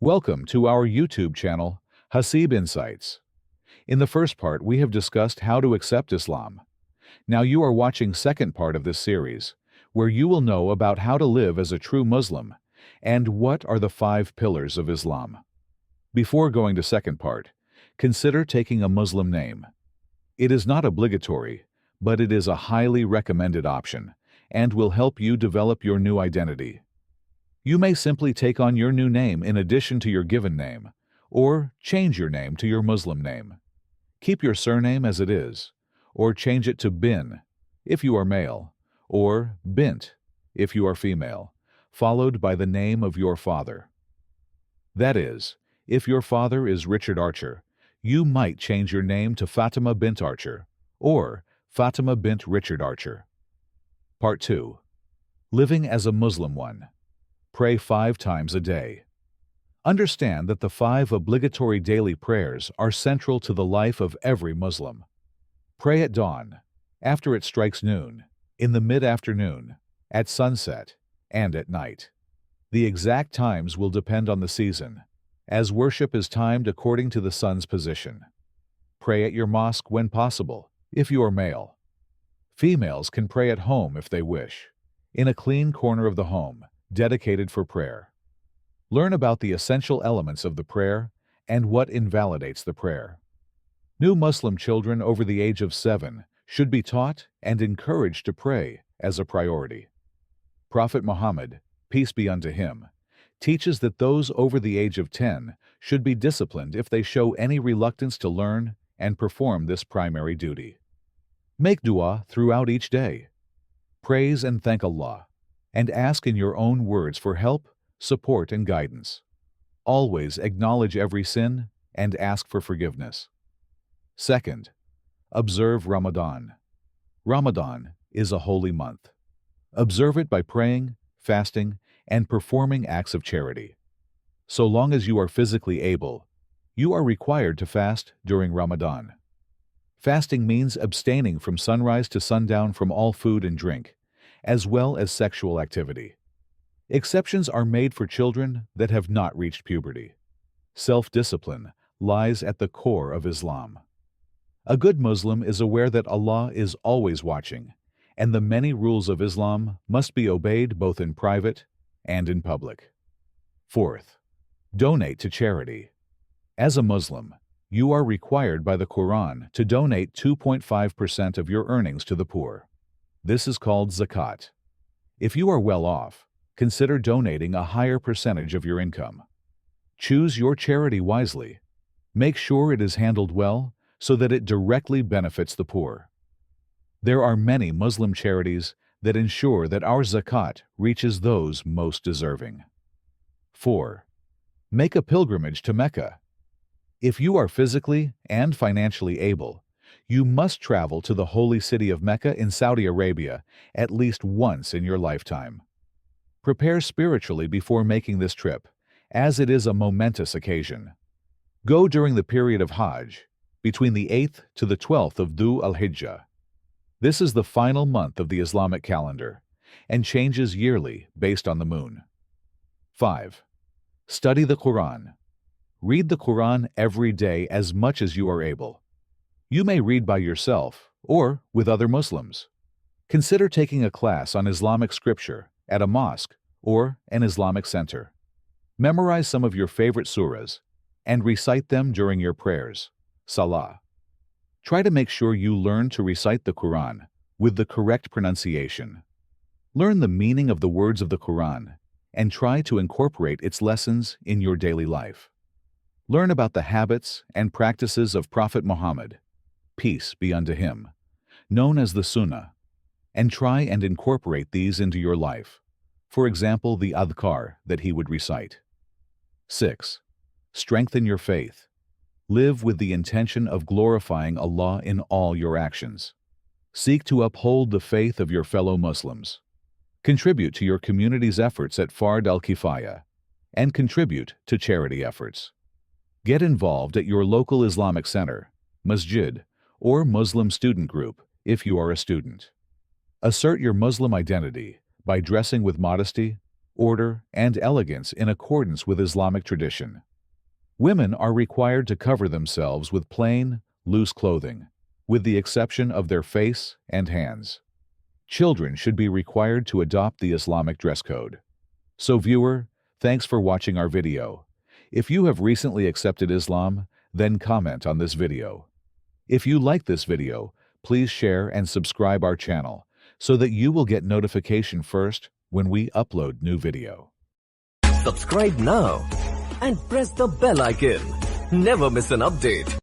Welcome to our YouTube channel, Haseeb Insights. In the first part, we have discussed how to accept Islam. Now you are watching second part of this series, where you will know about how to live as a true Muslim and what are the 5 pillars of Islam. Before going to second part, consider taking a Muslim name. It is not obligatory, but it is a highly recommended option and will help you develop your new identity. You may simply take on your new name in addition to your given name, or change your name to your Muslim name. Keep your surname as it is, or change it to bin if you are male, or bint if you are female, followed by the name of your father. That is, if your father is Richard Archer, you might change your name to Fatima bint Archer, or Fatima bint Richard Archer. Part 2. Living as a Muslim one. Pray 5 times a day. Understand that the 5 obligatory daily prayers are central to the life of every Muslim. Pray at dawn, after it strikes noon, in the mid-afternoon, at sunset, and at night. The exact times will depend on the season, as worship is timed according to the sun's position. Pray at your mosque when possible, if you are male. Females can pray at home if they wish, in a clean corner of the home, dedicated for prayer. Learn about the essential elements of the prayer and what invalidates the prayer. New Muslim children over the age of 7 should be taught and encouraged to pray as a priority. Prophet Muhammad, peace be unto him, teaches that those over the age of 10 should be disciplined if they show any reluctance to learn and perform this primary duty. Make dua throughout each day. Praise and thank Allah, and ask in your own words for help, support, and guidance. Always acknowledge every sin and ask for forgiveness. Second, observe Ramadan. Ramadan is a holy month. Observe it by praying, fasting, and performing acts of charity. So long as you are physically able, you are required to fast during Ramadan. Fasting means abstaining from sunrise to sundown from all food and drink, as well as sexual activity. Exceptions are made for children that have not reached puberty. Self-discipline lies at the core of Islam. A good Muslim is aware that Allah is always watching, and the many rules of Islam must be obeyed both in private and in public. Fourth, donate to charity. As a Muslim, you are required by the Quran to donate 2.5% of your earnings to the poor. This is called zakat. If you are well off, consider donating a higher percentage of your income. Choose your charity wisely. Make sure it is handled well so that it directly benefits the poor. There are many Muslim charities that ensure that our zakat reaches those most deserving. 4. Make a pilgrimage to Mecca. If you are physically and financially able, you must travel to the holy city of Mecca in Saudi Arabia at least once in your lifetime. Prepare spiritually before making this trip, as it is a momentous occasion. Go during the period of Hajj, between the 8th to the 12th of Dhu al-Hijjah. This is the final month of the Islamic calendar, and changes yearly based on the moon. 5. Study the Quran. Read the Quran every day as much as you are able. You may read by yourself or with other Muslims. Consider taking a class on Islamic scripture at a mosque or an Islamic center. Memorize some of your favorite surahs and recite them during your prayers, salah. Try to make sure you learn to recite the Quran with the correct pronunciation. Learn the meaning of the words of the Quran and try to incorporate its lessons in your daily life. Learn about the habits and practices of Prophet Muhammad, peace be unto him, known as the Sunnah, and try and incorporate these into your life. For example, the adhkar that he would recite. 6. Strengthen your faith. Live with the intention of glorifying Allah in all your actions. Seek to uphold the faith of your fellow Muslims. Contribute to your community's efforts at Fard al-Kifaya, and contribute to charity efforts. Get involved at your local Islamic center, masjid, or Muslim student group if you are a student. Assert your Muslim identity by dressing with modesty, order, and elegance in accordance with Islamic tradition. Women are required to cover themselves with plain, loose clothing, with the exception of their face and hands. Children should be required to adopt the Islamic dress code. So viewer, thanks for watching our video. If you have recently accepted Islam, then comment on this video. If you like this video, please share and subscribe our channel so that you will get notification first when we upload new video. Subscribe now and press the bell icon. Never miss an update.